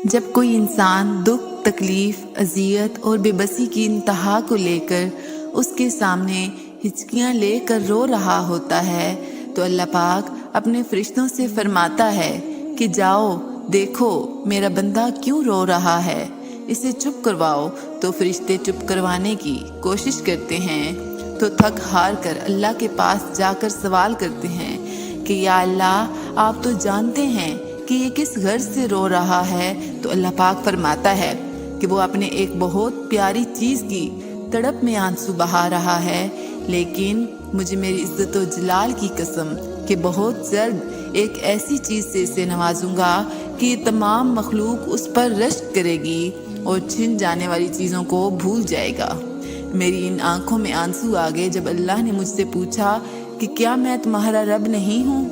جب کوئی انسان دکھ، تکلیف، اذیت اور بے بسی کی انتہا کو لے کر اس کے سامنے ہچکیاں لے کر رو رہا ہوتا ہے تو اللہ پاک اپنے فرشتوں سے فرماتا ہے کہ جاؤ دیکھو میرا بندہ کیوں رو رہا ہے، اسے چپ کرواؤ۔ تو فرشتے چپ کروانے کی کوشش کرتے ہیں تو تھک ہار کر اللہ کے پاس جا کر سوال کرتے ہیں کہ یا اللہ آپ تو جانتے ہیں کہ یہ کس غرض سے رو رہا ہے۔ تو اللہ پاک فرماتا ہے کہ وہ اپنے ایک بہت پیاری چیز کی تڑپ میں آنسو بہا رہا ہے، لیکن مجھے میری عزت و جلال کی قسم کہ بہت جلد ایک ایسی چیز سے اسے نوازوں گا کہ یہ تمام مخلوق اس پر رشک کرے گی اور چھن جانے والی چیزوں کو بھول جائے گا۔ میری ان آنکھوں میں آنسو آ گئے جب اللہ نے مجھ سے پوچھا کہ کیا میں تمہارا رب نہیں ہوں؟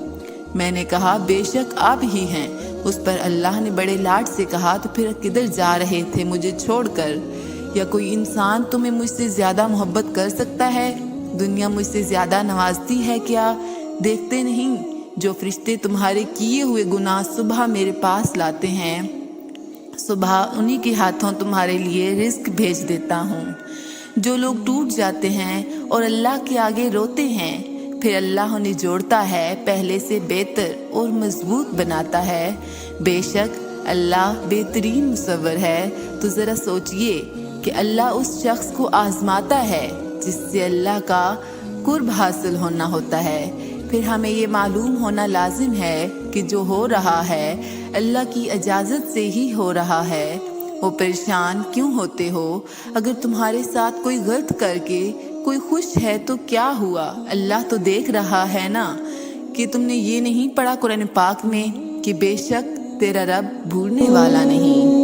میں نے کہا بے شک آپ ہی ہیں۔ اس پر اللہ نے بڑے لاڈ سے کہا تو پھر کدھر جا رہے تھے مجھے چھوڑ کر؟ یا کوئی انسان تمہیں مجھ سے زیادہ محبت کر سکتا ہے؟ دنیا مجھ سے زیادہ نوازتی ہے کیا؟ دیکھتے نہیں جو فرشتے تمہارے کیے ہوئے گناہ صبح میرے پاس لاتے ہیں، صبح انہی کے ہاتھوں تمہارے لیے رزق بھیج دیتا ہوں۔ جو لوگ ٹوٹ جاتے ہیں اور اللہ کے آگے روتے ہیں، پھر اللہ انہیں جوڑتا ہے، پہلے سے بہتر اور مضبوط بناتا ہے۔ بے شک اللہ بہترین مصور ہے۔ تو ذرا سوچئے کہ اللہ اس شخص کو آزماتا ہے جس سے اللہ کا قرب حاصل ہونا ہوتا ہے۔ پھر ہمیں یہ معلوم ہونا لازم ہے کہ جو ہو رہا ہے اللہ کی اجازت سے ہی ہو رہا ہے۔ وہ پریشان کیوں ہوتے ہو؟ اگر تمہارے ساتھ کوئی غلط کر کے کوئی خوش ہے تو کیا ہوا؟ اللہ تو دیکھ رہا ہے نا۔ کہ تم نے یہ نہیں پڑھا قرآن پاک میں کہ بے شک تیرا رب بھولنے والا نہیں۔